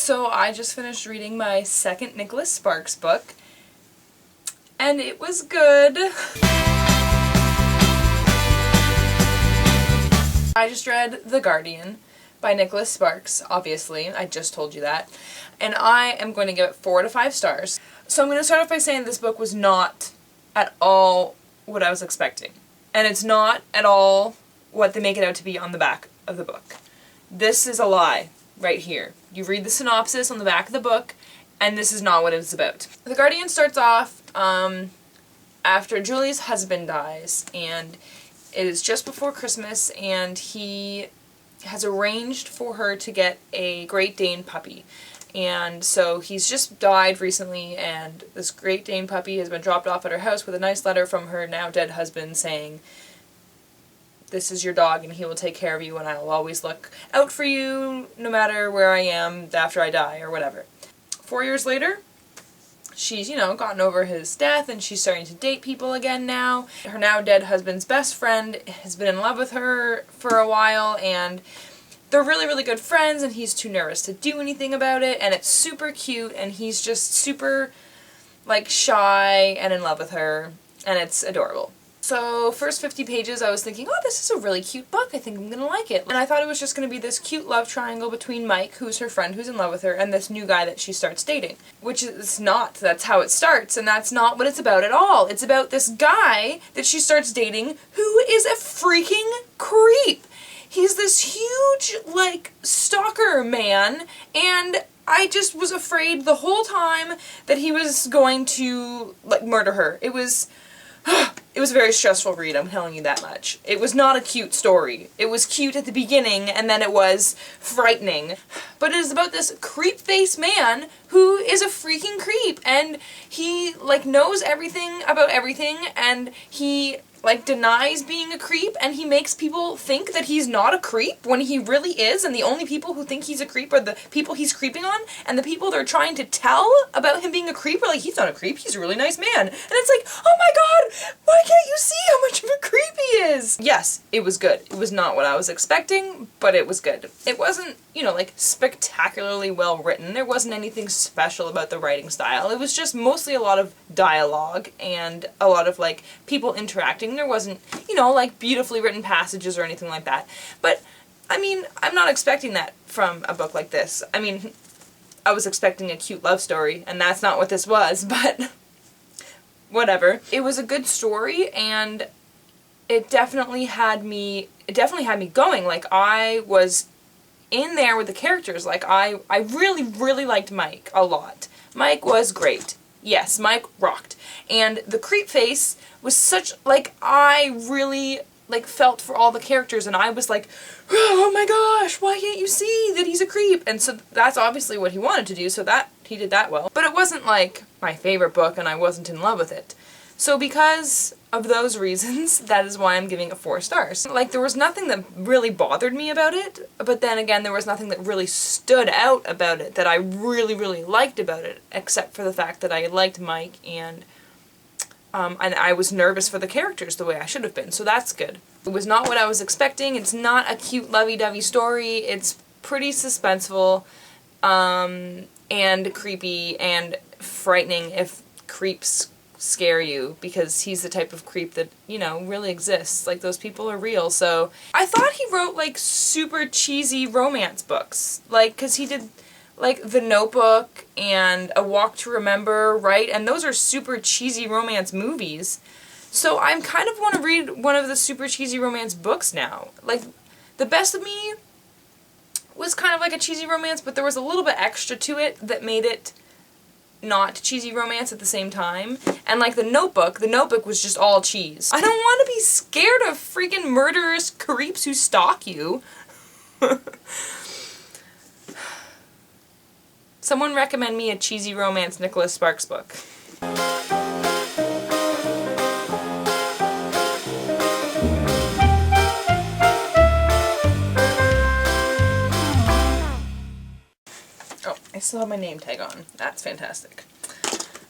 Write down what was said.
So I just finished reading my second Nicholas Sparks book, and it was good. I just read The Guardian by Nicholas Sparks, obviously. I just told you that. And I am going to give it 4 out of 5 stars. So I'm going to start off by saying this book was not at all what I was expecting. And it's not at all what they make it out to be on the back of the book. This is a lie right here. You read the synopsis on the back of the book, and this is not what it's about. The Guardian starts off after Julie's husband dies, and it is just before Christmas, and he has arranged for her to get a Great Dane puppy. And so he's just died recently, and this Great Dane puppy has been dropped off at her house with a nice letter from her now dead husband saying, "This is your dog and he will take care of you and I will always look out for you no matter where I am after I die," or whatever. 4 years later, she's, gotten over his death and she's starting to date people again now. Her now dead husband's best friend has been in love with her for a while, and they're really, really good friends, and he's too nervous to do anything about it, and it's super cute, and he's just super, shy and in love with her, and it's adorable. So, first 50 pages I was thinking, oh, this is a really cute book, I think I'm gonna like it. And I thought it was just gonna be this cute love triangle between Mike, who's her friend who's in love with her, and this new guy that she starts dating. Which is not. That's how it starts, and that's not what it's about at all. It's about this guy that she starts dating who is a freaking creep. He's this huge, stalker man, and I just was afraid the whole time that he was going to, murder her. It was a very stressful read, I'm telling you that much. It was not a cute story. It was cute at the beginning, and then it was frightening. But it is about this creep-faced man who is a freaking creep, and he, knows everything about everything, and he denies being a creep, and he makes people think that he's not a creep when he really is, and the only people who think he's a creep are the people he's creeping on, and the people they're trying to tell about him being a creep are he's not a creep, he's a really nice man. And it's oh my god, why can't you see how much of a creep he is? Yes, it was good. It was not what I was expecting, but it was good. It wasn't, spectacularly well written. There wasn't anything special about the writing style. It was just mostly a lot of dialogue and a lot of, people interacting. There wasn't, beautifully written passages or anything like that. But, I'm not expecting that from a book like this. I was expecting a cute love story, and that's not what this was, but whatever. It was a good story, and it definitely had me going. I was in there with the characters. I really, really liked Mike a lot. Mike was great. Yes, Mike rocked. And the creep face was such, I really, felt for all the characters, and I was oh my gosh, why can't you see that he's a creep? And so that's obviously what he wanted to do, so that, he did that well. But it wasn't, my favorite book, and I wasn't in love with it. So because of those reasons, that is why I'm giving it 4 stars. There was nothing that really bothered me about it, but then again, there was nothing that really stood out about it that I really, really liked about it, except for the fact that I liked Mike, and I was nervous for the characters the way I should have been, so that's good. It was not what I was expecting. It's not a cute lovey-dovey story. It's pretty suspenseful, and creepy, and frightening if creeps scare you, because he's the type of creep that, really exists. Those people are real, so I thought he wrote, super cheesy romance books. Because he did, The Notebook and A Walk to Remember, right? And those are super cheesy romance movies. So I kind of want to read one of the super cheesy romance books now. The Best of Me was kind of a cheesy romance, but there was a little bit extra to it that made it not cheesy romance at the same time. And The Notebook was just all cheese. I don't want to be scared of freaking murderous creeps who stalk you. Someone recommend me a cheesy romance Nicholas Sparks book. Oh, I still have my name tag on. That's fantastic.